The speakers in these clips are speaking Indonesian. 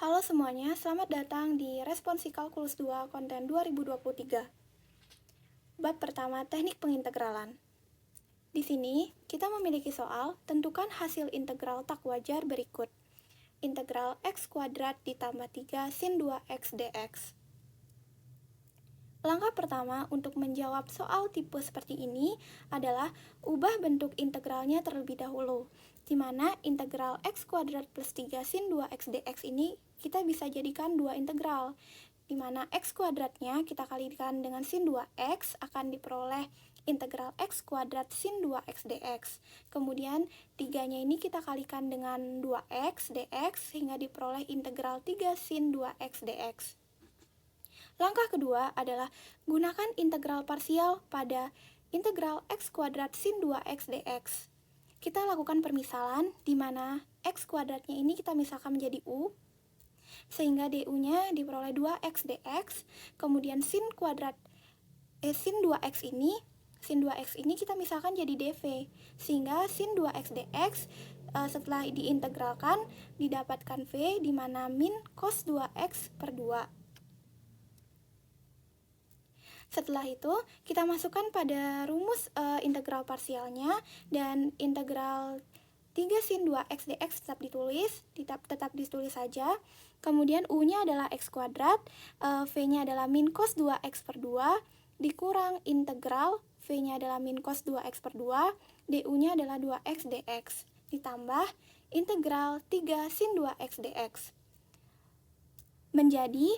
Halo semuanya, selamat datang di Responsi Kalkulus 2 konten 2023. Bab pertama, teknik pengintegralan. Di sini, kita memiliki soal, tentukan hasil integral tak wajar berikut. Integral x kuadrat ditambah 3 sin 2x dx. Langkah pertama untuk menjawab soal tipe seperti ini adalah ubah bentuk integralnya terlebih dahulu, di mana integral x kuadrat plus 3 sin 2x dx ini kita bisa jadikan dua integral, di mana x kuadratnya kita kalikan dengan sin 2x akan diperoleh integral x kuadrat sin 2x dx. Kemudian 3-nya ini kita kalikan dengan 2x dx sehingga diperoleh integral 3 sin 2x dx. Langkah kedua adalah gunakan integral parsial pada integral x kuadrat sin 2x dx. Kita lakukan permisalan di mana x kuadratnya ini kita misalkan menjadi u, sehingga du-nya diperoleh 2x dx, kemudian sin 2x ini kita misalkan jadi dv, sehingga sin 2x dx setelah diintegralkan didapatkan v di mana min cos 2x per 2. Setelah itu, kita masukkan pada rumus integral parsialnya, dan integral 3 sin 2x dx tetap ditulis saja. Kemudian u-nya adalah x kuadrat, v-nya adalah min cos 2x per 2, dikurang integral, v-nya adalah min cos 2x per 2, du-nya adalah 2x dx, ditambah integral 3 sin 2x dx. Menjadi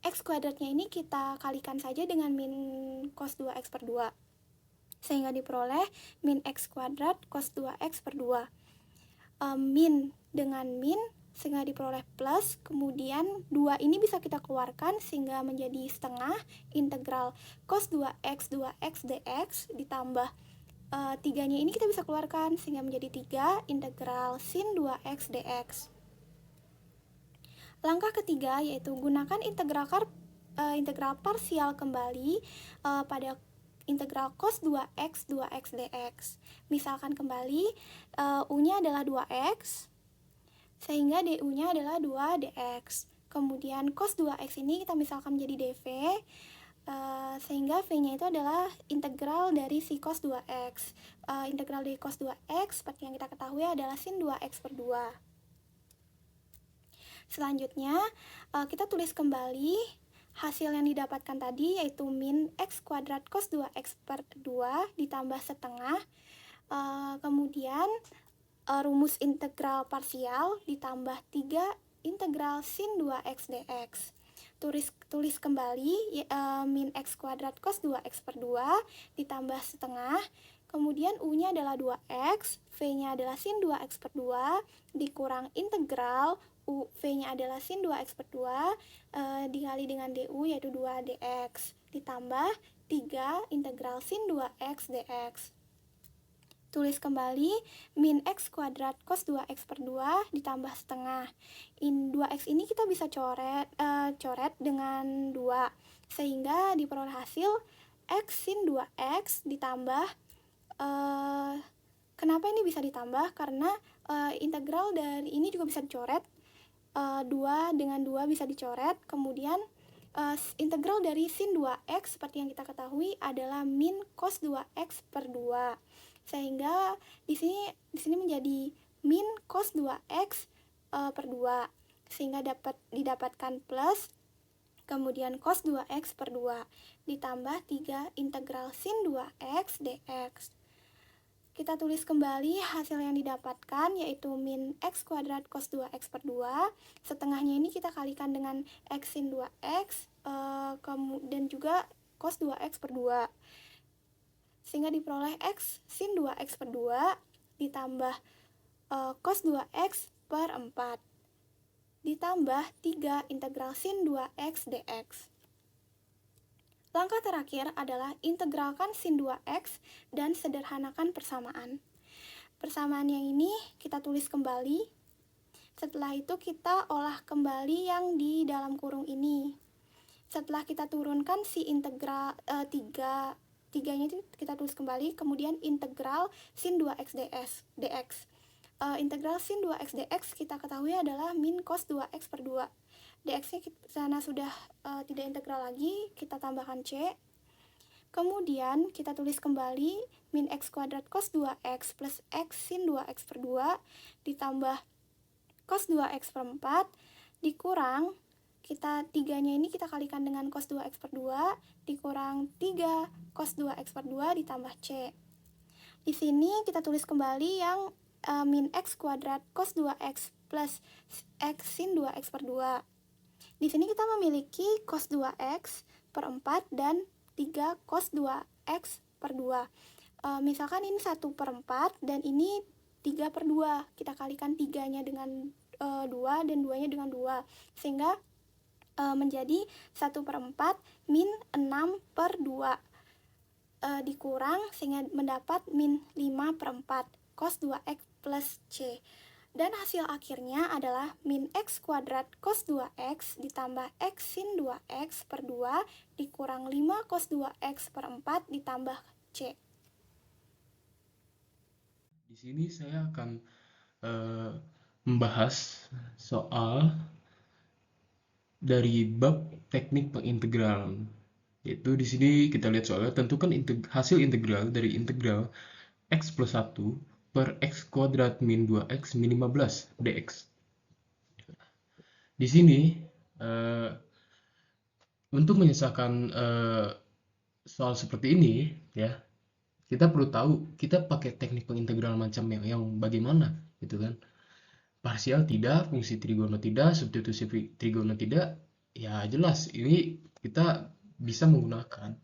x kuadratnya ini kita kalikan saja dengan min cos 2x per 2, sehingga diperoleh min x kuadrat cos 2x per 2. Min dengan min sehingga diperoleh plus, kemudian 2 ini bisa kita keluarkan sehingga menjadi setengah integral cos 2x dx ditambah 3-nya ini kita bisa keluarkan sehingga menjadi 3 integral sin 2x dx. Langkah ketiga yaitu gunakan integral parsial kembali pada integral cos 2x dx. Misalkan kembali u-nya adalah 2x, sehingga du-nya adalah 2 dx. Kemudian cos 2x ini kita misalkan menjadi dv, sehingga v-nya itu adalah integral dari si cos 2x. Integral dari cos 2x seperti yang kita ketahui adalah sin 2x per 2. Selanjutnya, kita tulis kembali hasil yang didapatkan tadi, yaitu min x kuadrat cos 2x per 2 ditambah setengah, kemudian rumus integral parsial ditambah 3 integral sin 2x dx. Tulis kembali min x kuadrat cos 2x per 2 ditambah setengah, kemudian u-nya adalah 2x, v-nya adalah sin 2x per 2, dikurang integral v-nya adalah sin 2x per 2 dikali dengan du yaitu 2 dx, ditambah 3 integral sin 2x dx. Tulis kembali min x kuadrat cos 2x per 2 ditambah setengah. 2x ini kita bisa coret dengan 2, sehingga diperoleh hasil x sin 2x ditambah kenapa ini bisa ditambah? Karena integral dari ini juga bisa dicoret, 2 dengan 2 bisa dicoret, kemudian integral dari sin 2x seperti yang kita ketahui adalah min cos 2x per 2, sehingga di sini menjadi min cos 2x per 2, sehingga didapatkan plus, kemudian cos 2x per 2 ditambah 3 integral sin 2x dx. Kita tulis kembali hasil yang didapatkan, yaitu min x kuadrat cos 2x per 2, setengahnya ini kita kalikan dengan x sin 2x, dan juga cos 2x per 2, sehingga diperoleh x sin 2x per 2 ditambah cos 2x per 4 ditambah 3 integral sin 2x dx. Langkah terakhir adalah integralkan sin 2x dan sederhanakan persamaan. Persamaan yang ini kita tulis kembali. Setelah itu kita olah kembali yang di dalam kurung ini. Setelah kita turunkan si integral 3-nya itu kita tulis kembali, kemudian integral sin 2x dx. integral sin 2x dx kita ketahui adalah min cos 2x per 2. Dx-nya sana sudah tidak integral lagi, kita tambahkan c. Kemudian kita tulis kembali min x kuadrat cos 2x plus x sin 2x per 2 ditambah cos 2x per 4 dikurang, kita 3-nya ini kita kalikan dengan cos 2x per 2 dikurang 3 cos 2x per 2 ditambah c. Di sini kita tulis kembali yang min x kuadrat cos 2x plus x sin 2x per 2. Di sini kita memiliki cos 2x per 4 dan 3 cos 2x per 2. Misalkan ini 1 per 4 dan ini 3 per 2. Kita kalikan 3-nya dengan 2 dan 2-nya dengan 2. Sehingga menjadi 1 per 4 min 6 per 2. Dikurang sehingga mendapat min 5 per 4 cos 2x plus c. Dan hasil akhirnya adalah min x kuadrat cos 2x ditambah x sin 2x per 2 dikurang 5 cos 2x per 4 ditambah c. Di sini saya akan membahas soal dari bab teknik pengintegralan. Yaitu di sini kita lihat soalnya, tentukan hasil integral dari integral x plus 1 per x kuadrat min 2x min 15 dx. Di sini untuk menyelesaikan soal seperti ini ya, kita perlu tahu kita pakai teknik pengintegral macam yang bagaimana gitu kan. Parsial tidak, fungsi trigono tidak, substitusi trigono tidak. Ya jelas ini kita bisa menggunakan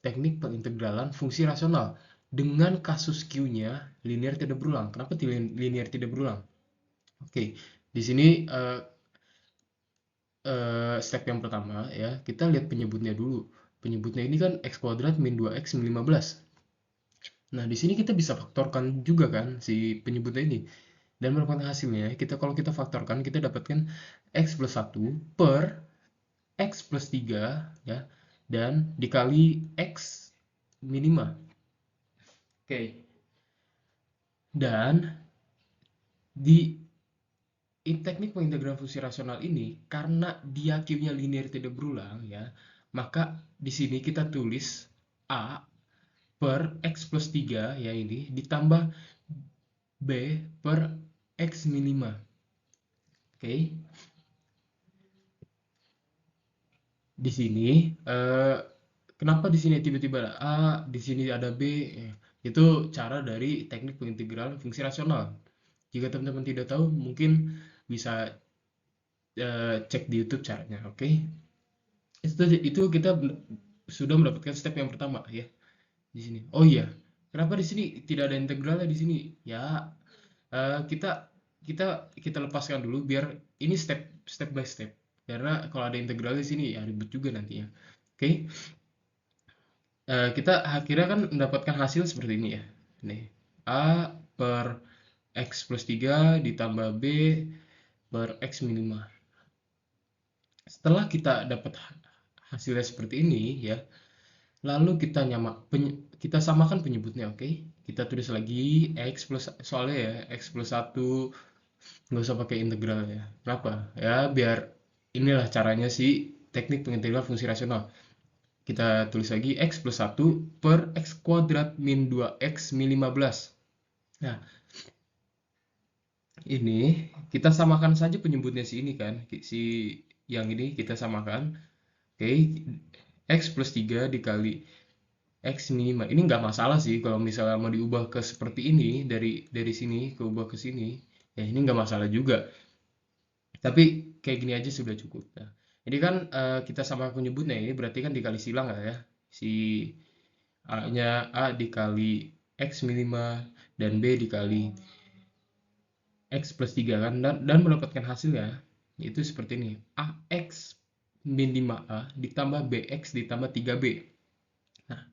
teknik pengintegralan fungsi rasional dengan kasus Q-nya linear tidak berulang. Kenapa linear tidak berulang? Oke, di sini step yang pertama ya, kita lihat penyebutnya dulu. Penyebutnya ini kan x kuadrat min 2x min 15. Nah, di sini kita bisa faktorkan juga kan si penyebutnya ini. Dan merupakan hasilnya, kalau kita faktorkan, kita dapatkan x plus 1 per x plus 3 ya, dan dikali x min 5. Oke. Dan di teknik pengintegralan fungsi rasional ini, karena dia Q-nya linear tidak berulang ya, maka di sini kita tulis A per x plus 3 ya ini ditambah B per x min 5. Oke. Di sini kenapa di sini tiba-tiba ada A, di sini ada B? Itu cara dari teknik pengintegralan fungsi rasional. Jika teman-teman tidak tahu, mungkin bisa cek di YouTube caranya, oke? Itu kita sudah mendapatkan step yang pertama ya di sini. Oh iya, kenapa di sini tidak ada integralnya di sini? Ya, kita lepaskan dulu biar ini step by step. Karena kalau ada integral di sini ya ribet juga nantinya. Oke. Kita akhirnya kan mendapatkan hasil seperti ini ya. Nih, A per x plus 3 ditambah B per x min 5. Setelah kita dapat hasilnya seperti ini ya, lalu kita samakan penyebutnya, oke? Kita tulis lagi x plus, soalnya ya x plus 1 nggak usah pakai integral ya. Kenapa? Ya biar inilah caranya si teknik pengintegralan fungsi rasional. Kita tulis lagi x plus 1 per x kuadrat min 2x min 15. Nah, ini kita samakan saja penyebutnya si ini kan. Si yang ini kita samakan. Oke, x plus 3 dikali x min 5. Ini nggak masalah sih kalau misalnya mau diubah ke seperti ini, dari sini ke ubah ke sini. Ya ini nggak masalah juga. Tapi kayak gini aja sudah cukup. Nah, ini kan kita sama penyebutnya, ini berarti kan dikali silang lah ya. Si A-nya A dikali X min 5 dan B dikali X plus 3 kan. Dan mendapatkan hasilnya, yaitu seperti ini. AX min 5A ditambah BX ditambah 3B. Nah,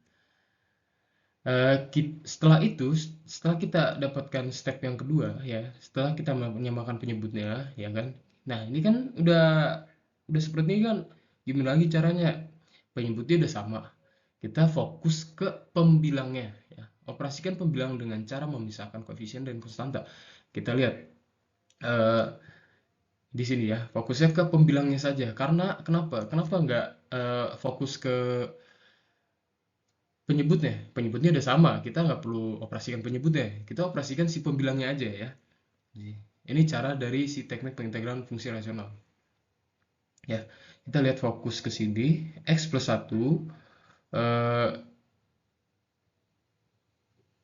setelah itu, setelah kita dapatkan step yang kedua ya, setelah kita menyamakan penyebutnya ya kan. Nah, ini kan udah seperti ini kan, gimana lagi caranya? Penyebutnya udah sama. Kita fokus ke pembilangnya ya. Operasikan pembilang dengan cara memisahkan koefisien dan konstanta. kita lihat eh, di sini ya, fokusnya ke pembilangnya saja. Karena kenapa nggak fokus ke penyebutnya? Penyebutnya udah sama, kita nggak perlu operasikan penyebutnya, kita operasikan si pembilangnya aja ya. Ini cara dari si teknik pengintegralan fungsi rasional. Ya, kita lihat fokus ke sini, x plus 1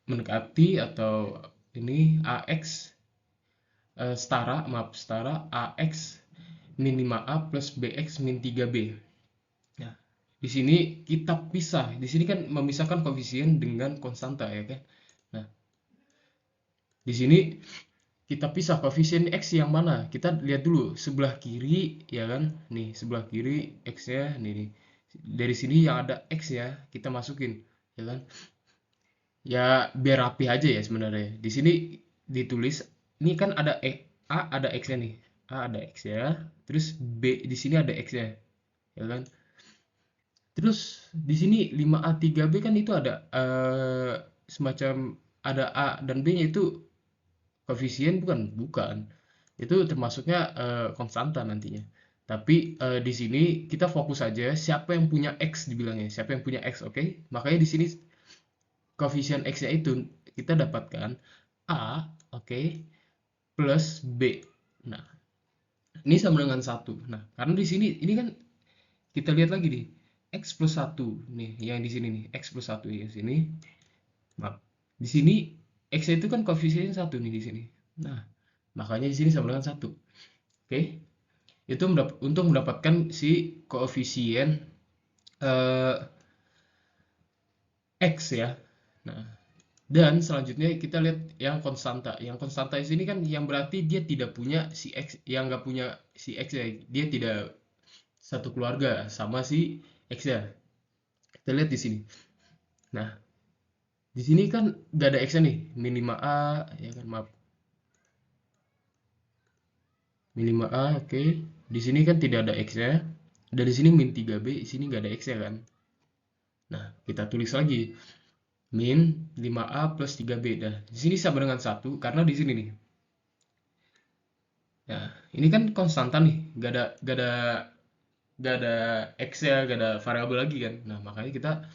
mendekati atau ini AX setara AX min 5A plus BX min 3B. Ya, di sini kita pisah. Di sini kan memisahkan koefisien dengan konstanta ya kan. Nah, di sini kita pisah koefisien X yang mana. Kita lihat dulu sebelah kiri ya kan. Nih, sebelah kiri X-nya nih. Dari sini yang ada X ya, kita masukin ya kan. Ya biar rapi aja ya sebenarnya. Di sini ditulis ini kan ada A ada X-nya nih. A ada X ya. Terus B di sini ada X-nya. Ya kan? Terus di sini 5A 3B kan itu ada semacam ada A dan B-nya itu koefisien bukan? Bukan. Itu termasuknya konstanta nantinya. Tapi di sini kita fokus aja siapa yang punya X dibilangnya. Siapa yang punya X, oke? Makanya di sini koefisien X-nya itu kita dapatkan A, oke, plus B. Nah, ini sama dengan 1. Nah, karena di sini ini kan kita lihat lagi nih, X plus 1 nih, yang di sini nih, X plus 1 ya sini. Maaf. Di sini X itu kan koefisien 1 nih di sini. Nah, makanya di sini sama dengan 1. Oke. Itu untuk mendapatkan si koefisien X ya. Nah, dan selanjutnya kita lihat yang konstanta. Yang konstanta di sini kan yang berarti dia tidak punya si X, yang nggak punya si X ya. Dia tidak satu keluarga sama si X ya. Kita lihat di sini. Nah, di sini kan nggak ada X-nya nih. Min 5A, ya kan, maaf. Min 5A, oke. Di sini kan tidak ada X-nya. Dan di sini min 3B, di sini nggak ada X-nya kan. Nah, kita tulis lagi. Min 5A plus 3B. Nah, di sini sama dengan 1 karena di sini nih. Nah, ini kan konstanta nih, gak ada X ya, gak ada variabel lagi kan. Nah, makanya kita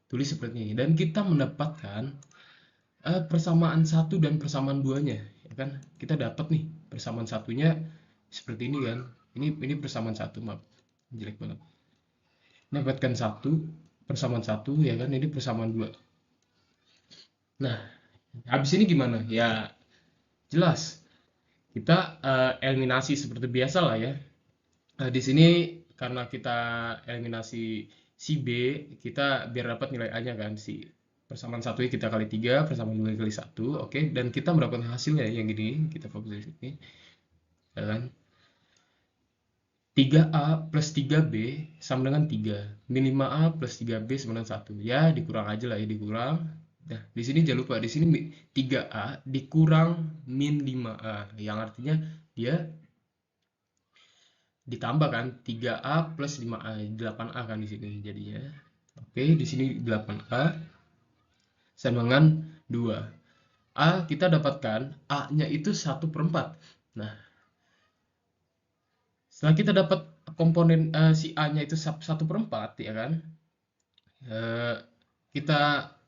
tulis seperti ini. Dan kita mendapatkan persamaan 1 dan persamaan 2-nya. Ya kan? Kita dapat nih persamaan satunya seperti ini kan. Ini persamaan 1, maaf. Jelek banget. Dapatkan 1, persamaan 1 ya kan, ini persamaan 2. Nah, habis ini gimana? Ya, jelas. Kita eliminasi seperti biasa lah ya. Di sini karena kita eliminasi si B, kita biar dapat nilai A-nya kan, si persamaan 1 kita kali 3, persamaan 2 kali 1, oke. Dan kita mendapatkan hasilnya yang gini, kita fokus di sini. Ya kan? 3A plus 3B sama dengan 3. Min 5A plus 3B sama dengan 1. Ya, dikurang aja lah ya, dikurang. Nah, di sini jangan lupa, di sini 3A dikurang min 5A, yang artinya dia ditambah kan 3A plus 5A, 8A kan di sini jadinya. Oke, di sini 8A sama dengan 2. A kita dapatkan A-nya itu 1/4. Nah, setelah kita dapat komponen si A-nya itu 1/4 ya kan, kita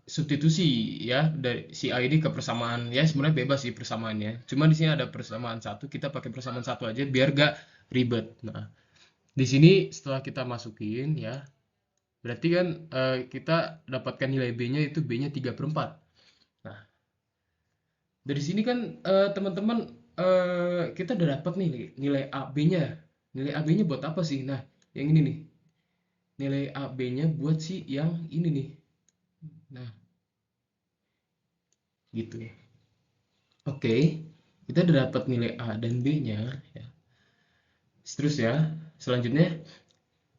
substitusi ya dari si A ini ke persamaan ya, sebenarnya bebas sih persamaannya. Cuma di sini ada persamaan 1, kita pakai persamaan 1 aja biar gak ribet. Nah, di sini setelah kita masukin ya, berarti kan kita dapatkan nilai B-nya itu B-nya 3/4. Nah, dari sini kan teman-teman kita udah dapat nih nilai AB-nya. Nilai AB-nya buat apa sih? Nah, yang ini nih. Nilai AB-nya buat si yang ini nih. Nah, gitu ya. Oke, kita udah dapat nilai A dan B-nya ya. Terus ya, selanjutnya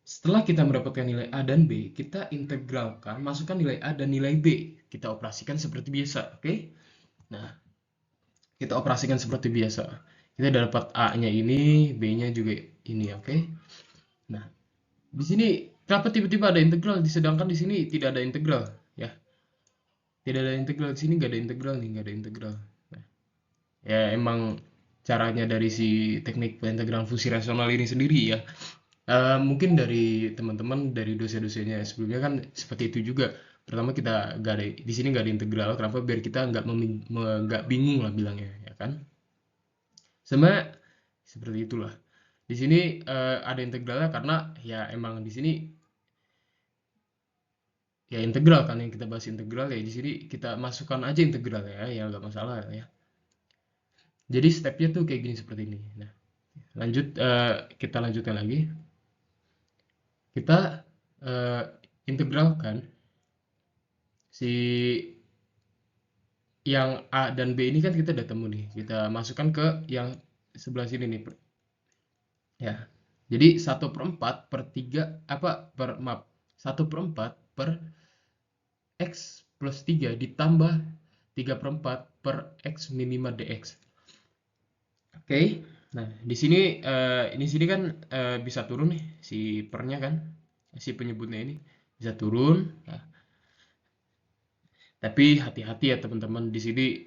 setelah kita mendapatkan nilai A dan B, kita integralkan, masukkan nilai A dan nilai B. Kita operasikan seperti biasa, oke? Nah, kita operasikan seperti biasa. Kita udah dapat A-nya ini, B-nya juga ini, oke? Nah, di sini kenapa tiba-tiba ada integral, sedangkan di sini tidak ada integral, ya? Tidak ada integral, di sini nggak ada integral nih, nggak ada integral. Nah, Ya emang caranya dari si teknik pengintegralan fungsi rasional ini sendiri ya. Mungkin dari teman-teman dari dosen-dosennya sebelumnya kan seperti itu juga. Pertama kita nggak ada di sini nggak ada integral, kenapa? Biar kita nggak bingung lah bilangnya, ya kan? Sebenarnya seperti itulah. Di sini ada integralnya karena ya emang di sini ya integral kan yang kita bahas integral ya di sini kita masukkan aja integral ya nggak masalah ya. Jadi stepnya tuh kayak gini seperti ini. Nah, kita lanjutkan lagi. Kita integralkan si yang A dan B ini kan kita udah temu nih. Kita masukkan ke yang sebelah sini nih. Ya. Jadi 1/4 per 3 apa per maaf 1/4 per X plus 3 ditambah 3/4 per X min 5 dx. Oke. Nah, di sini kan bisa turun nih si pernya kan. Si penyebutnya ini bisa turun. Nah, tapi hati-hati ya teman-teman di sini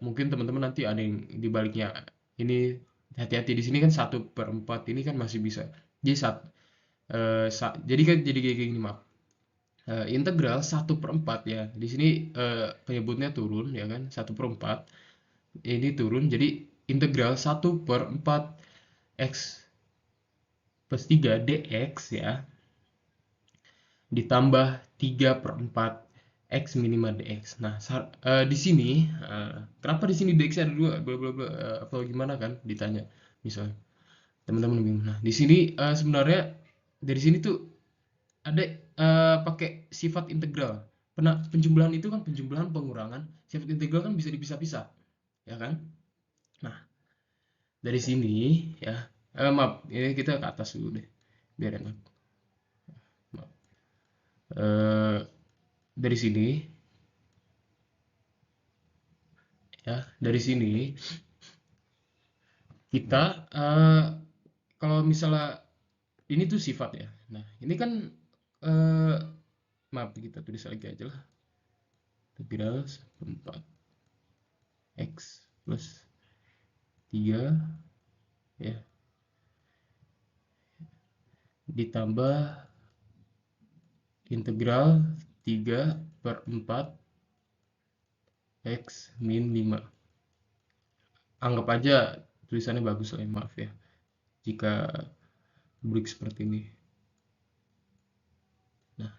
mungkin teman-teman nanti ada yang dibaliknya ini hati-hati di sini kan 1/4 ini kan masih bisa jadi jadi kan jadi kayak gini maaf. Integral 1/4 ya di sini penyebutnya turun ya kan 1/4 ini turun jadi integral 1/4 x plus 3 dx ya ditambah 3/4 x min 5 dx. Nah, di sini kenapa di sini dx ada dua bla bla bla atau gimana kan ditanya misalnya teman-teman bingung. Nah, di sini sebenarnya dari sini tuh ada pakai sifat integral. Penjumlahan itu kan penjumlahan pengurangan, sifat integral kan bisa dipisah-pisah, ya kan? Nah, dari sini ya, maaf, ini kita ke atas dulu deh, biar enak. Maaf. Dari sini ya dari sini kita kalau misalnya ini tuh sifat ya nah ini kan maaf kita tulis lagi aja lah integral 4 x plus 3 ya ditambah integral 3/4 x min 5. Anggap aja tulisannya bagus lah ya, maaf ya jika break seperti ini. Nah,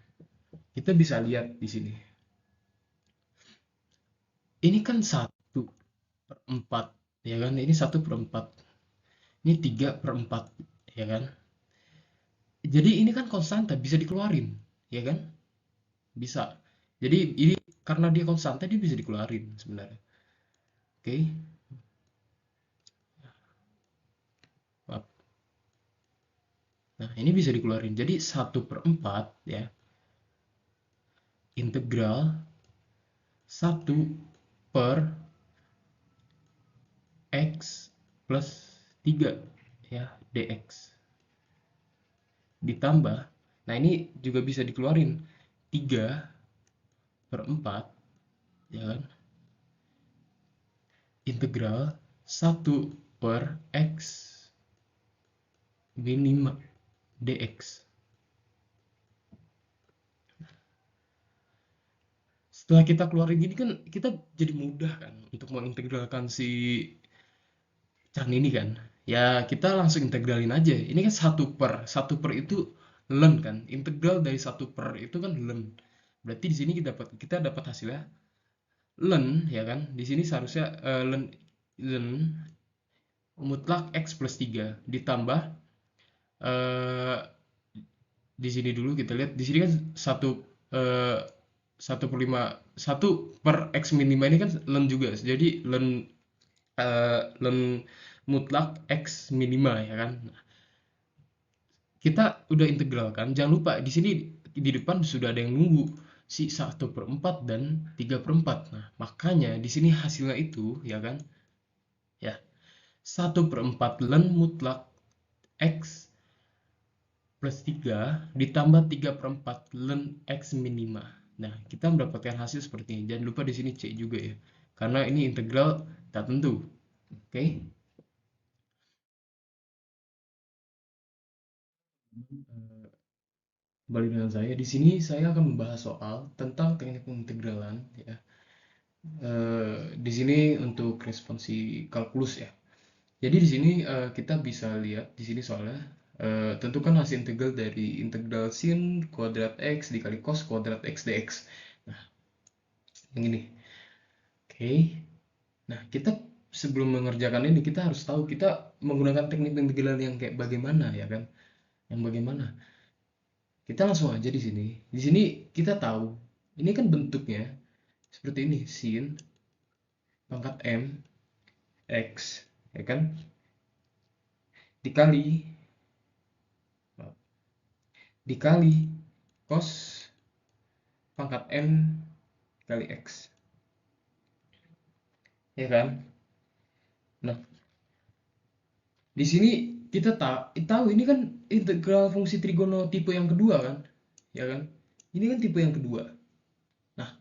kita bisa lihat di sini. Ini kan 1/4 ya kan? Ini 1/4. Ini 3/4 ya kan? Jadi ini kan konstanta bisa dikeluarin, ya kan? Bisa. Jadi ini karena dia konstanta dia bisa dikeluarin sebenarnya. Oke. Maaf. Nah, ini bisa dikeluarin. Jadi 1/4 ya. Integral 1/x plus 3 ya dx. Ditambah, nah ini juga bisa dikeluarin 3/4 ya kan? Integral 1/x min 5 dx. Setelah kita keluarin gini kan kita jadi mudah kan untuk mengintegralkan si Chan ini kan. Ya kita langsung integralin aja. Ini kan 1/1 itu ln kan. Integral dari 1/, itu kan ln. Berarti di sini kita dapat hasilnya ln ya kan. Di sini seharusnya ln mutlak x plus 3 ditambah di sini dulu kita lihat di sini kan 1/x min 5 ini kan ln juga. Jadi ln mutlak x min 5 ya kan. Kita udah integralkan. Jangan lupa di sini di depan sudah ada yang nunggu si 1/4 dan 3/4. Nah, makanya di sini hasilnya itu ya kan. Ya. 1/4 ln mutlak x plus 3 ditambah 3/4 ln x min 5. Nah, kita mendapatkan hasil seperti ini. Jangan lupa di sini C juga ya. karena ini integral tak tentu. Oke. Kembali dengan saya. Di sini saya akan membahas soal tentang teknik pengintegralan ya. Di sini untuk responsi kalkulus ya. Jadi di sini kita bisa lihat di sini soalnya tentukan hasil integral dari integral sin kuadrat x dikali cos kuadrat x dx. Nah, yang ini. Oke. Nah, kita sebelum mengerjakan ini kita harus tahu kita menggunakan teknik pengintegralan yang kayak bagaimana ya kan? Yang bagaimana? Kita langsung aja di sini. Di sini kita tahu ini kan bentuknya seperti ini, sin pangkat m x ya kan? Dikali dikali cos pangkat m kali x ya kan. Nah, di sini kita tahu ini kan integral fungsi trigono tipe yang kedua kan, ya kan. Ini kan tipe yang kedua. Nah,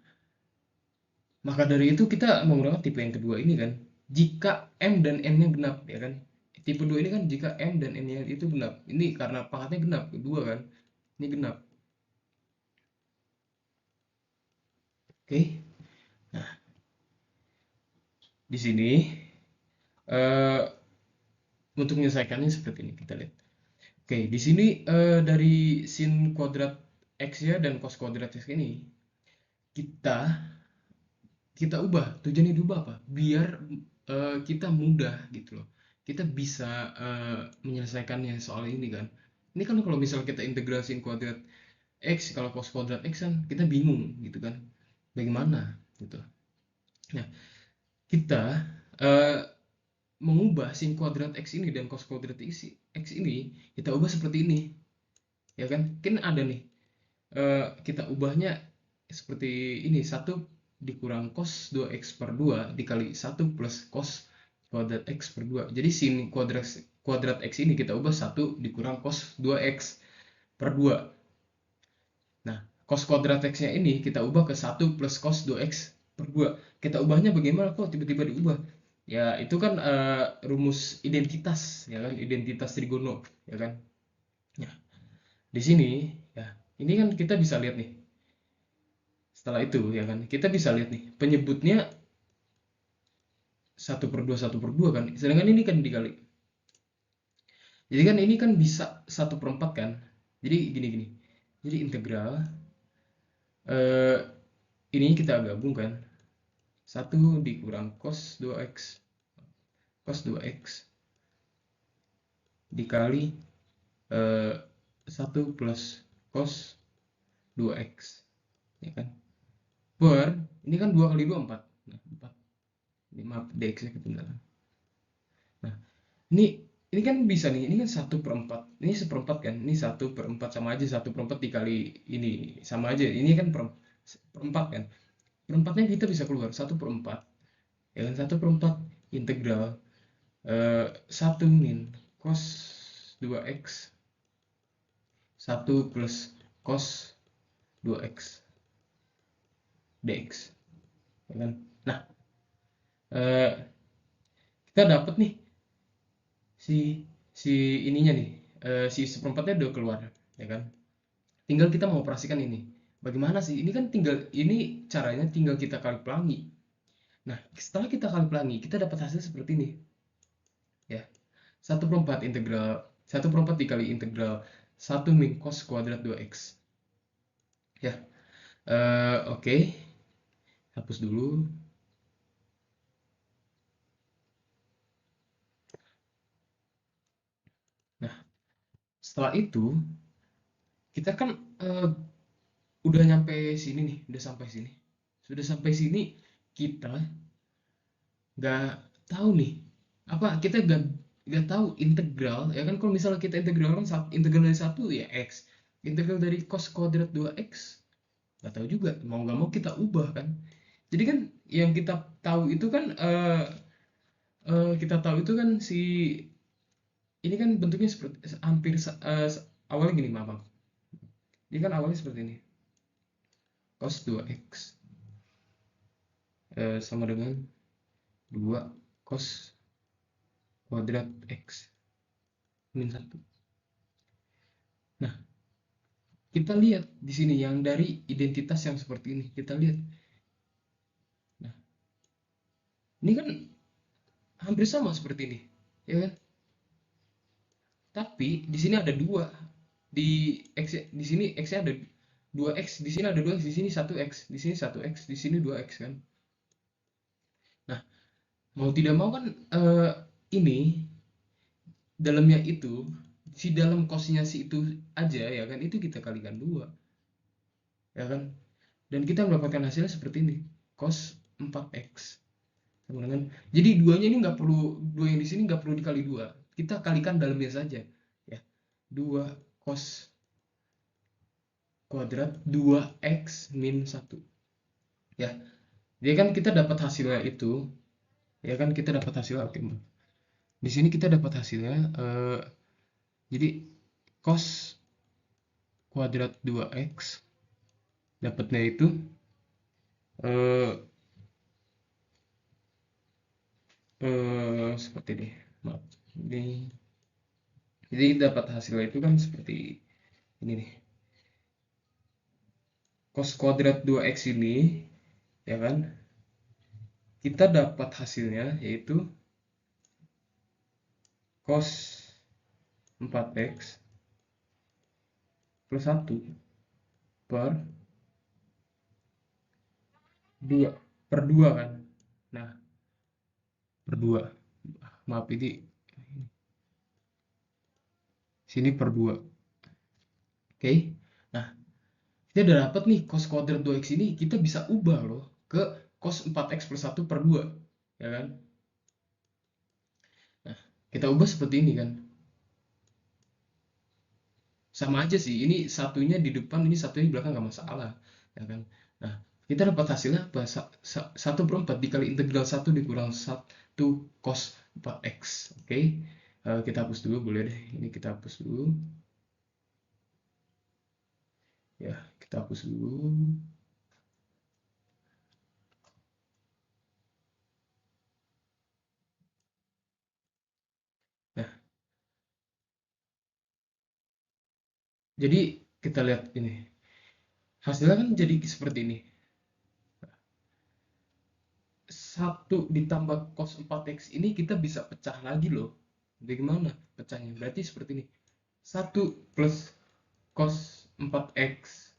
maka dari itu kita menggunakan tipe yang kedua ini kan, jika m dan n-nya genap ya kan. Tipe 2 ini kan jika m dan n-nya itu genap. Ini karena pangkatnya genap kedua kan, ini genap. Oke. Nah, di sini eh, untuk menyelesaikannya seperti ini kita lihat. Oke, di sini dari sin kuadrat x ya dan cos kuadrat x ini kita kita ubah. Tujuannya diubah apa? Biar kita mudah gitu loh. Kita bisa menyelesaikannya soal ini kan. Ini kan kalau misal kita integrasiin kuadrat x, kalau cos kuadrat x kan kita bingung gitu kan. Bagaimana gitu. Nah, kita eh, mengubah sin kuadrat x ini dan cos kuadrat x ini kita ubah seperti ini. Ya kan? Kan ada nih kita ubahnya seperti ini, 1 dikurang cos 2x per 2 dikali 1 plus cos kuadrat x per 2. Jadi sin kuadrat x ini kita ubah 1 dikurang cos 2x per 2. Nah, cos kuadrat x-nya ini kita ubah ke 1 plus cos 2x per 2. Kita ubahnya bagaimana kok tiba-tiba diubah? Ya, itu kan rumus identitas, ya kan? Identitas trigono, ya kan? Nah, di sini, ya, ini kan kita bisa lihat nih. Setelah itu ya kan kita bisa lihat nih penyebutnya 1/2 kan, sedangkan ini kan dikali, jadi kan ini kan bisa 1/4 kan, jadi gini jadi integral eh, ini kita gabungkan 1 dikurang cos 2x dikali 1 plus cos 2x ya kan, per ini kan 2 kali 2 4. Nah, 4 ini maaf dx nya ketinggalan. Nah, ini kan bisa nih, ini kan 1/4, ini 1/4 kan, ini 1/4 sama aja, 1/4 dikali ini sama aja, ini kan perempat kan, perempatnya kita bisa keluar 1/4 ya kan, 1/4 integral 1 min cos 2x 1 plus cos 2x dx ya kan. Nah, eh, kita dapat nih si si ininya nih, si seperempatnya udah keluar ya kan, tinggal kita mau operasikan ini bagaimana sih, ini kan tinggal ini caranya tinggal kita kali pelangi. Nah, setelah kita kali pelangi kita dapat hasil seperti ini ya, 1/4 integral 1/4 dikali integral 1 min cos kuadrat 2x ya. Oke, hapus dulu. Nah, setelah itu kita kan udah nyampe sini nih, udah sampai sini, sudah sampai sini kita nggak tahu nih apa, kita nggak tahu integral ya kan. Kalau misalnya kita integral kan integral dari 1 ya x, integral dari cos kuadrat 2x nggak tahu juga, mau nggak mau kita ubah kan. Jadi kan yang kita tahu itu kan kita tahu itu kan si ini kan bentuknya seperti hampir awalnya gini, maaf, ini kan awalnya seperti ini, cos 2x sama dengan 2 cos kuadrat X min 1. Nah, kita lihat di sini yang dari identitas yang seperti ini. Kita lihat. Nah, ini kan hampir sama seperti ini, ya kan? Tapi di sini ada 2. Di sini X-nya ada 2X, di sini ada 2X, di sini 1X, di sini 1X, di sini 2X kan. Nah, mau tidak mau kan ini dalamnya itu si dalam cosnya si itu aja ya kan, itu kita kalikan 2 ya kan, dan kita mendapatkan hasilnya seperti ini, cos 4x sama dengan, jadi duanya ini nggak perlu, dua yang di sini nggak perlu dikali 2, kita kalikan dalamnya saja ya, 2 cos kuadrat 2x min 1 ya, jadi kan kita dapat hasilnya itu ya kan, kita dapat hasilnya, oke, di sini kita dapat hasilnya jadi cos kuadrat 2x dapatnya itu eh, seperti ini, maaf, ini jadi dapat hasilnya itu kan seperti ini nih, cos kuadrat 2x ini ya kan, kita dapat hasilnya yaitu cos 4x plus 1 per 2 per 2 kan, nah per 2, maaf ini sini per 2, oke. Nah, kita udah dapat nih cos kuadrat 2x ini, kita bisa ubah loh ke cos 4x plus 1 per 2 ya kan. Nah, kita ubah seperti ini kan, sama aja sih, ini satunya di depan, ini satunya di belakang, nggak masalah ya kan. Nah, kita dapat hasilnya apa, 1/4 dikali integral 1 dikurang 1 cos 4x, oke. Kita hapus dulu, boleh deh, ini kita hapus dulu ya, kita hapus dulu. Nah, jadi kita lihat ini hasilnya kan jadi seperti ini, 1 ditambah cos 4x ini kita bisa pecah lagi loh. Bagaimana pecahnya? Berarti seperti ini, 1 plus cos 4x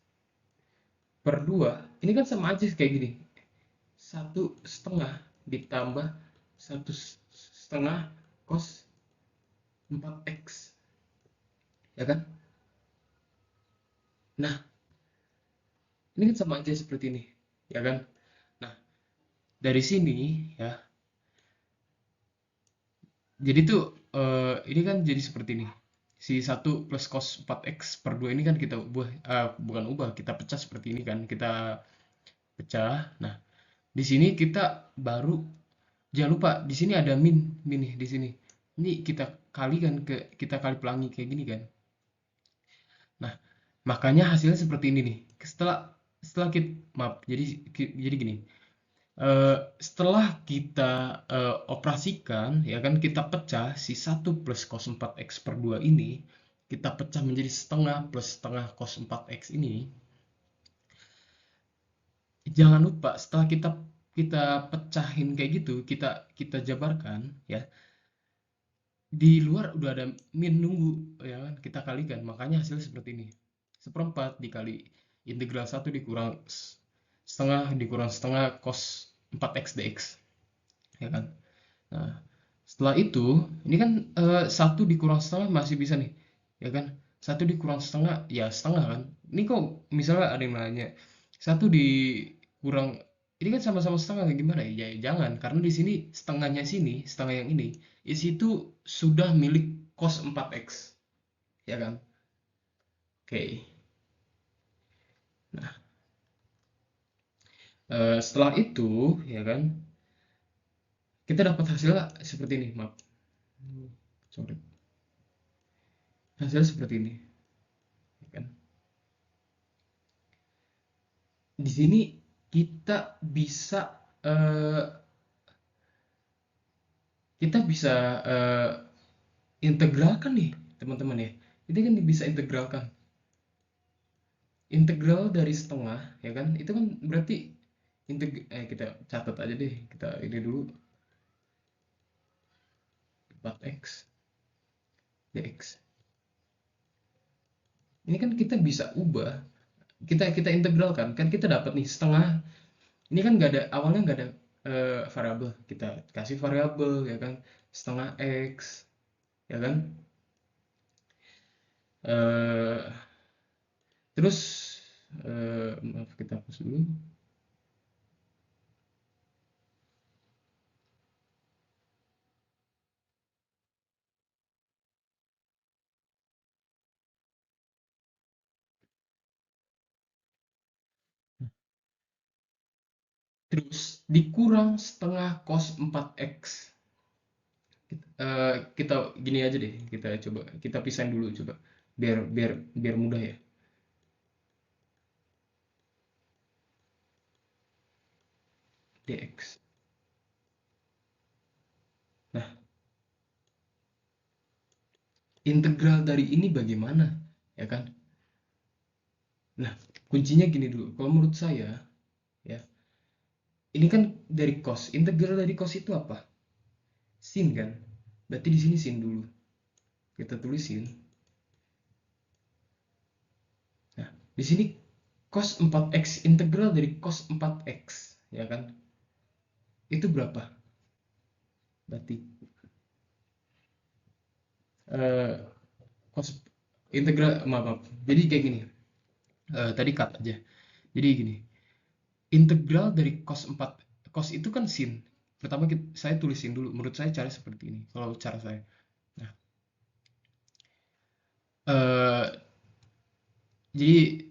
per 2 ini kan sama aja kayak gini, 1/2 ditambah 1/2 cos 4x ya kan. Nah, ini kan sama aja seperti ini ya kan. Nah, dari sini ya, jadi tuh ini kan jadi seperti ini, si 1 plus cos 4x per 2 ini kan kita ubah, bukan ubah, kita pecah seperti ini kan, kita pecah. Nah, di sini kita baru, jangan lupa di sini ada min, min nih di sini, ini kita kalikan, kita kali pelangi kayak gini kan. Nah, makanya hasilnya seperti ini nih, setelah setelah kita, maaf, jadi gini, setelah kita operasikan ya kan, kita pecah si 1 plus cos 4x per 2 ini, kita pecah menjadi setengah plus setengah cos 4x ini. Jangan lupa setelah kita kita pecahin kayak gitu, kita kita jabarkan ya, di luar udah ada min nunggu ya kan, kita kalikan, makanya hasilnya seperti ini, 1/4 dikali integral 1 dikurang setengah dikurang setengah cos 4x dx ya kan. Nah, setelah itu ini kan 1 dikurang setengah masih bisa nih ya kan, 1 dikurang setengah ya setengah kan. Ini kok misalnya ada yang nanya 1 dikurang, ini kan sama-sama setengah, gimana ya, ya jangan, karena di sini setengahnya sini, setengah yang ini isi itu sudah milik cos 4x ya kan, oke. Nah, setelah itu ya kan, kita dapat hasilnya seperti ini, maaf, sorry, hasilnya seperti ini ya kan. Di sini kita bisa eh, kita bisa integralkan nih teman-teman ya. Itu kan bisa integralkan. Integral dari setengah, ya kan? Itu kan berarti kita catat aja deh. Kita ini dulu 4x dx. Ini kan kita bisa ubah. Kita integralkan. Kan kita dapat nih setengah. Ini kan nggak ada, awalnya nggak ada variabel. Kita kasih variabel, ya kan? Setengah x, ya kan? Eh, terus maaf, kita hapus dulu. Terus dikurang setengah cos 4x. Kita gini aja deh, kita coba kita pisahin dulu coba, biar biar biar mudah ya. Dx. Nah, integral dari ini bagaimana, ya kan? Nah, kuncinya gini dulu. Kalau menurut saya, ya, ini kan dari cos. Integral dari cos itu apa? Sin kan? Berarti di sini sin dulu. Kita tulis sin. Nah, di sini cos 4x, integral dari cos 4x, ya kan? Itu berapa? Berarti eh cos integral, maaf. Jadi kayak gini. Tadi cut aja. Jadi gini. Integral dari cos 4, cos itu kan sin. Pertama saya tulisin dulu. Menurut saya cara seperti ini. Kalau cara saya. Nah, eh jadi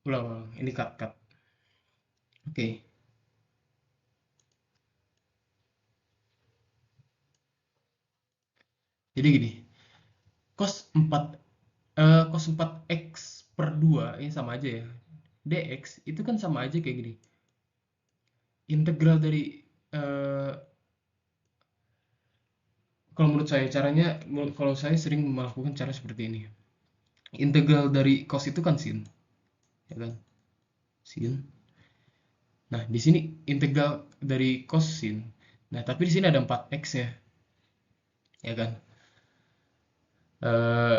ulang, ini cut. Oke. Jadi gini. Cos 4 cos 4x per 2 ini sama aja ya. Dx itu kan sama aja kayak gini. Integral dari eh kalau menurut saya caranya, kalau saya sering melakukan cara seperti ini. Integral dari cos itu kan sin, ya kan? Sin. Nah, di sini integral dari cos sin. Nah, tapi di sini ada 4x ya, ya kan? Eh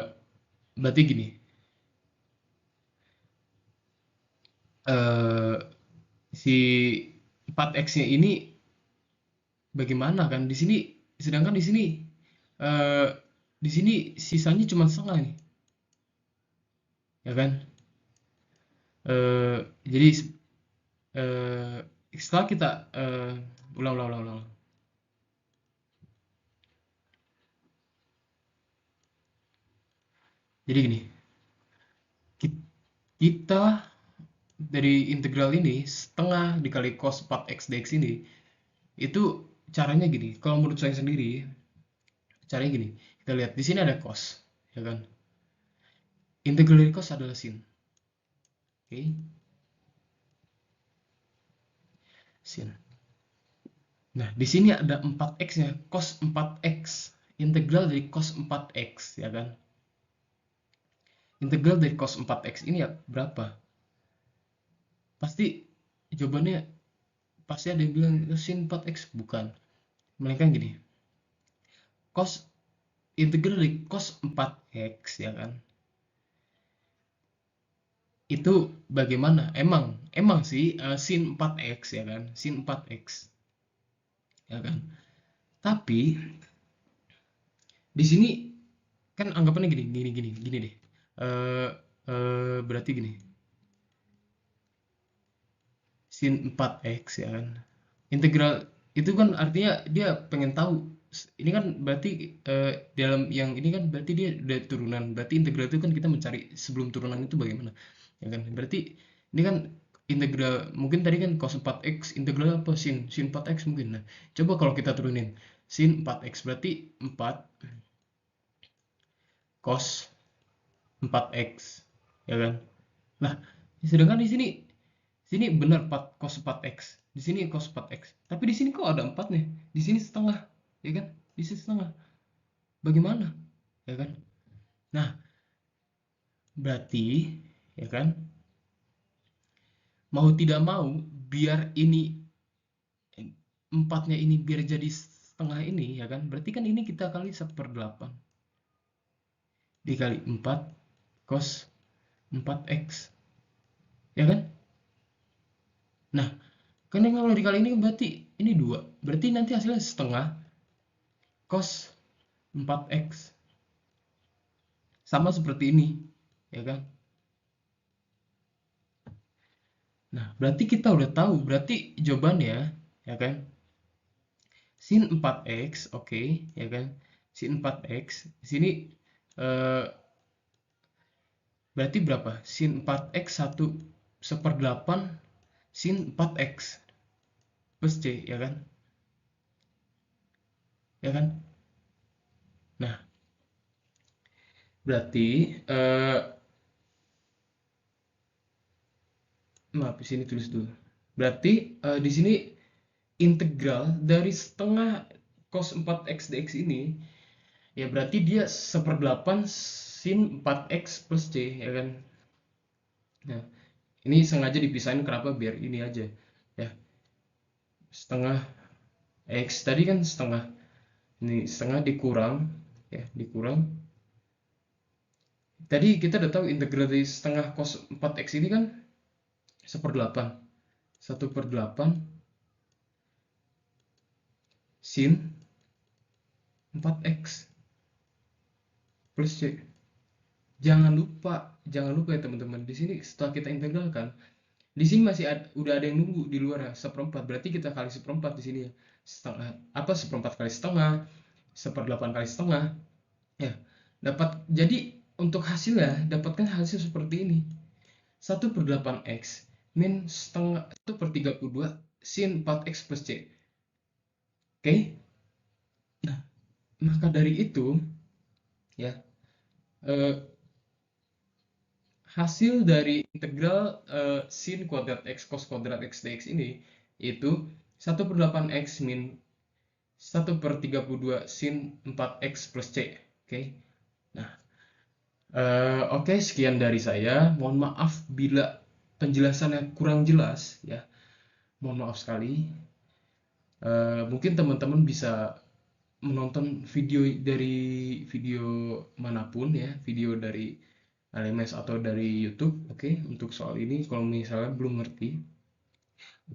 berarti gini. Eh si 4x-nya ini bagaimana kan? Di sini, sedangkan eh di sini sisanya cuma setengah nih, ya kan? Jadi eh setelah kita ulang. Jadi gini, kita dari integral ini setengah dikali cos 4x dx ini, itu caranya gini. Kalau menurut saya sendiri, caranya gini. Kita lihat di sini ada cos, ya kan? Integral dari cos adalah sin. Oke. Sin. Nah, di sini ada 4x-nya, cos 4x. Integral dari cos 4x, ya kan? Integral dari cos 4x ini ya berapa? Pasti jawabannya, pasti ada yang bilang sin 4x, bukan. Melainkan gini. Cos integral dari cos 4x, ya kan? Itu bagaimana? Emang sih sin 4x, ya kan? Sin 4x, ya kan? Tapi di sini kan anggapannya gini deh. Berarti gini. Sin 4x, ya kan? Integral itu kan artinya dia pengen tahu. Ini kan berarti dalam yang ini kan berarti dia udah turunan. Berarti integral itu kan kita mencari sebelum turunan itu bagaimana, ya kan? Berarti ini kan integral, mungkin tadi kan cos 4x, integral apa? Sin 4x mungkin. Nah, coba kalau kita turunin sin 4x berarti 4 cos 4x, ya kan? Nah, sedangkan di sini benar 4 cos 4x. Di sini cos 4x. Tapi di sini kok ada 4 nih? Di sini setengah, ya kan? Di sini setengah. Bagaimana? Ya kan? Nah, berarti ya kan, mau tidak mau biar ini empatnya ini biar jadi setengah ini ya kan, berarti kan ini kita kali 1/8 dikali 4 cos 4x, ya kan? Nah, kan yang kalau dikali ini berarti ini 2, berarti nanti hasilnya setengah cos 4x, sama seperti ini, ya kan? Nah, berarti kita udah tahu, berarti jawabannya, ya kan? Sin 4x, oke, ya kan? Sin 4x, di sini eh, berarti berapa? Sin 4x 1/8 sin 4x plus C, ya kan? Ya kan? Nah, berarti maaf, di sini tulis dulu. Berarti di sini integral dari setengah cos 4x dx ini, ya berarti dia 1/8 sin 4x plus C, ya kan? Nah, ini sengaja dipisahin kenapa? Biar ini aja. Ya, setengah x tadi kan setengah. Ini setengah dikurang, ya, dikurang. Tadi kita udah tahu integral dari setengah cos 4x ini kan 1/8. 1/8 sin 4x plus C. Jangan lupa ya teman-teman. Di sini setelah kita integralkan, di sini masih udah ada yang nunggu di luar ya, 1/4. Berarti kita kali 1/4 di sini ya. Setengah apa 1/4 kali setengah, 1/8 kali setengah. Ya, dapat. Jadi untuk hasilnya dapatkan hasil seperti ini. 1/8x min setengah 1/32 sin 4x plus C. Oke? Nah, maka dari itu ya, eh, hasil dari integral sin kuadrat x cos kuadrat x dx ini itu 1/8x min 1/32 sin 4x plus C. Oke. Nah, oke, sekian dari saya. Mohon maaf bila penjelasannya kurang jelas ya. Mohon maaf sekali. Mungkin teman-teman bisa menonton video manapun ya, video dari LMS atau dari YouTube, oke, untuk soal ini kalau misalnya belum ngerti.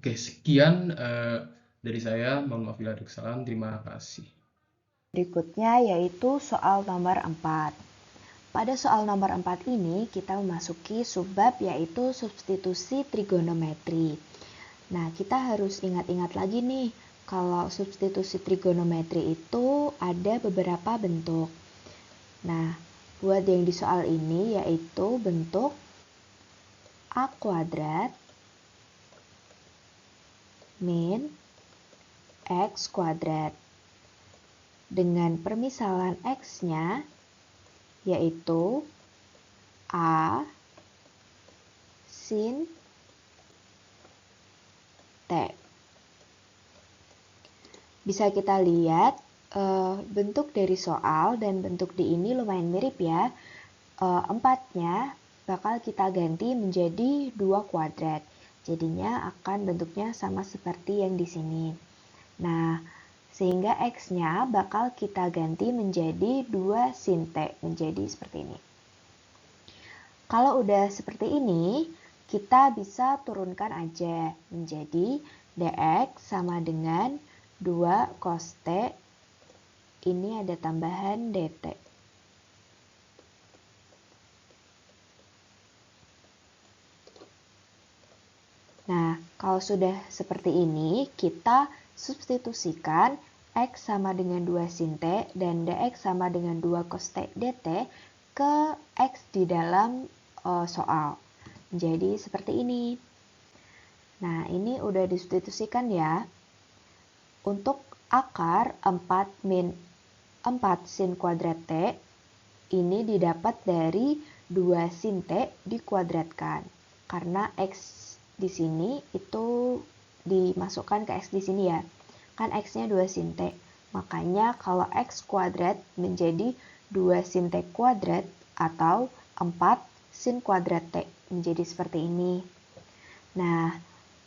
Oke, sekian dari saya. Mohon maaf bila ada kesalahan. Terima kasih. Berikutnya yaitu soal nomor 4. Pada soal nomor 4 ini kita memasuki subbab yaitu substitusi trigonometri. Nah, kita harus ingat-ingat lagi nih, kalau substitusi trigonometri itu ada beberapa bentuk. Nah, buat yang di soal ini yaitu bentuk A kuadrat min X kuadrat. Dengan permisalan X-nya yaitu A sin T. Bisa kita lihat bentuk dari soal dan bentuk di ini lumayan mirip ya. Empatnya bakal kita ganti menjadi 2 kuadrat. Jadinya akan bentuknya sama seperti yang di sini. Nah, sehingga X-nya bakal kita ganti menjadi 2 sin T, menjadi seperti ini. Kalau udah seperti ini, kita bisa turunkan aja menjadi dx sama dengan 2 cos T, ini ada tambahan dt. Nah, kalau sudah seperti ini, kita substitusikan X sama dengan 2 sin T dan dx sama dengan 2 cos T dt ke X di dalam soal. Jadi seperti ini. Nah, ini udah disubstitusikan ya. Untuk akar 4 min 4 sin kuadrat T, ini didapat dari 2 sin T dikuadratkan. Karena X di sini itu dimasukkan ke X di sini ya. Kan X-nya 2 sin T. Makanya kalau X kuadrat menjadi 2 sin T kuadrat atau 4 sin kuadrat T. Menjadi seperti ini. Nah,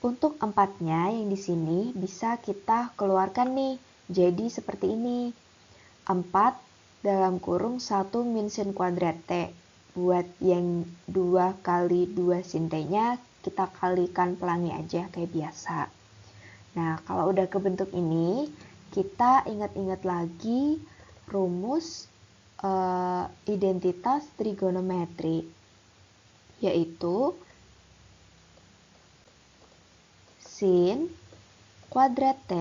untuk 4-nya yang di sini bisa kita keluarkan nih. Jadi seperti ini. 4 dalam kurung 1 min sin kuadrat T. Buat yang 2 kali 2 sin T-nya, kita kalikan pelangi aja kayak biasa. Nah, kalau udah kebentuk ini, kita ingat-ingat lagi rumus identitas trigonometri, yaitu sin kuadrat T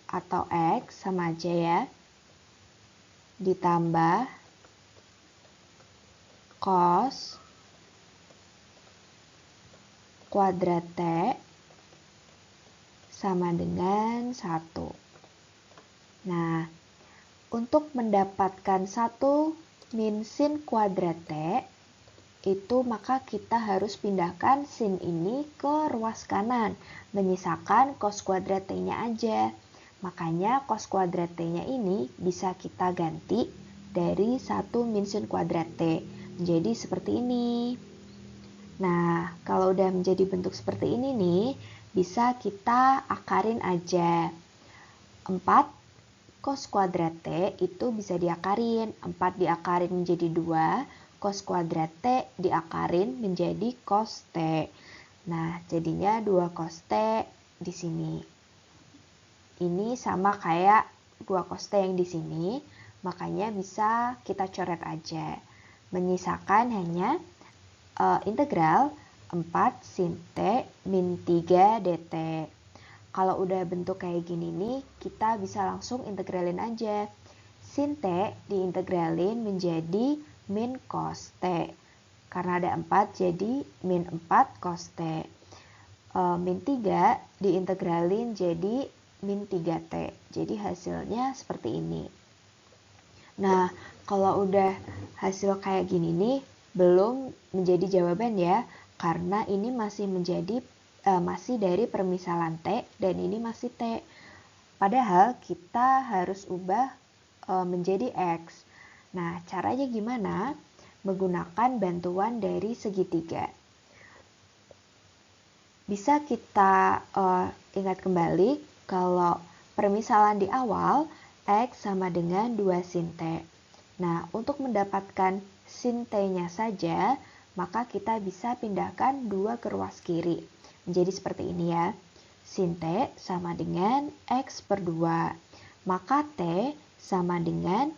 atau X sama aja ya, ditambah cos kuadrat T sama dengan 1. Nah, untuk mendapatkan 1 min sin kuadrat T, itu maka kita harus pindahkan sin ini ke ruas kanan, menyisakan cos kuadrat T-nya aja. Makanya cos kuadrat T-nya ini bisa kita ganti dari 1 min sin kuadrat T. Menjadi seperti ini. Nah, kalau udah menjadi bentuk seperti ini nih, bisa kita akarin aja. 4 cos kuadrat T itu bisa diakarin. 4 diakarin menjadi 2, cos kuadrat T diakarin menjadi cos T. Nah, jadinya 2 cos T di sini. Ini sama kayak 2 cos T yang di sini, makanya bisa kita coret aja. Menyisakan hanya integral 4 sin T min 3 dt. Kalau udah bentuk kayak gini nih, kita bisa langsung integralin aja. Sin T diintegralin menjadi min cos T. Karena ada 4, jadi min 4 cos T. Min 3 diintegralin jadi min 3T. Jadi hasilnya seperti ini. Nah, kalau udah hasil kayak gini nih, belum menjadi jawaban ya, karena ini masih masih dari permisalan T dan ini masih T. Padahal kita harus ubah menjadi X. Nah, caranya gimana? Menggunakan bantuan dari segitiga. Bisa kita ingat kembali kalau permisalan di awal X sama dengan 2 sin T. Nah, untuk mendapatkan sin T-nya saja, maka kita bisa pindahkan 2 ke ruas kiri. Menjadi seperti ini ya. Sin T sama dengan X per 2. Maka T sama dengan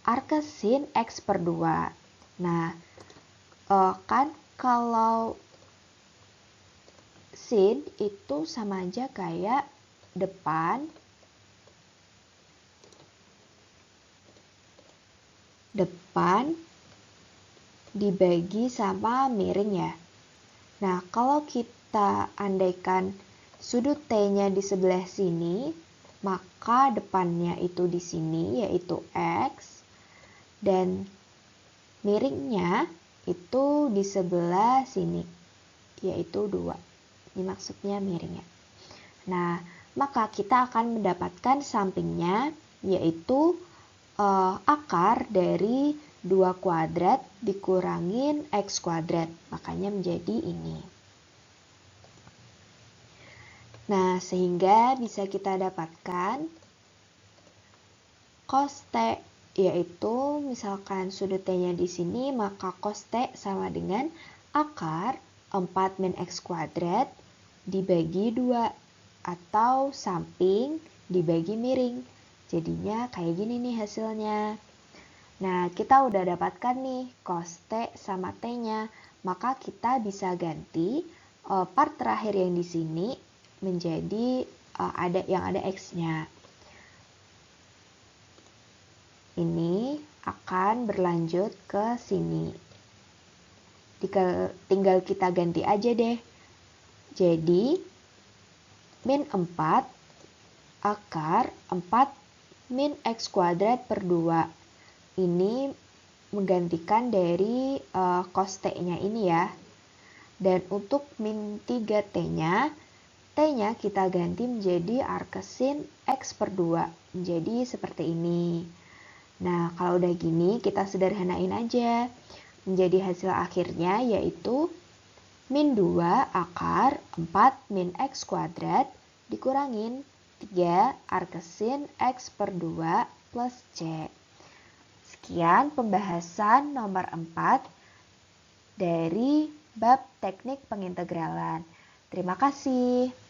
arc sin X per 2. Nah, kan kalau sin itu sama aja kayak depan dibagi sama miring ya. Nah, kalau kita andaikan sudut T-nya di sebelah sini, maka depannya itu di sini yaitu X dan miringnya itu di sebelah sini yaitu 2. Ini maksudnya miringnya. Nah, maka kita akan mendapatkan sampingnya yaitu akar dari 2 kuadrat dikurangin X kuadrat. Makanya menjadi ini. Nah, sehingga bisa kita dapatkan cos T, yaitu misalkan sudut T-nya di sini, maka cos T sama dengan akar 4 min X kuadrat dibagi 2 atau samping dibagi miring. Jadinya kayak gini nih hasilnya. Nah, kita udah dapatkan nih cos T sama T-nya. Maka kita bisa ganti part terakhir yang di sini menjadi ada X-nya. Ini akan berlanjut ke sini. Tinggal kita ganti aja deh. Jadi, min 4 akar 4 min X kuadrat per 2. Ini menggantikan dari cos T-nya ini ya. Dan untuk min 3T-nya, T-nya kita ganti menjadi arcsin X per 2. Jadi seperti ini. Nah, kalau udah gini, kita sederhanain aja. Menjadi hasil akhirnya yaitu min 2 akar 4 min X kuadrat dikurangin 3 arcsin X per 2 plus C. Sekian pembahasan nomor 4 dari bab teknik pengintegralan. Terima kasih.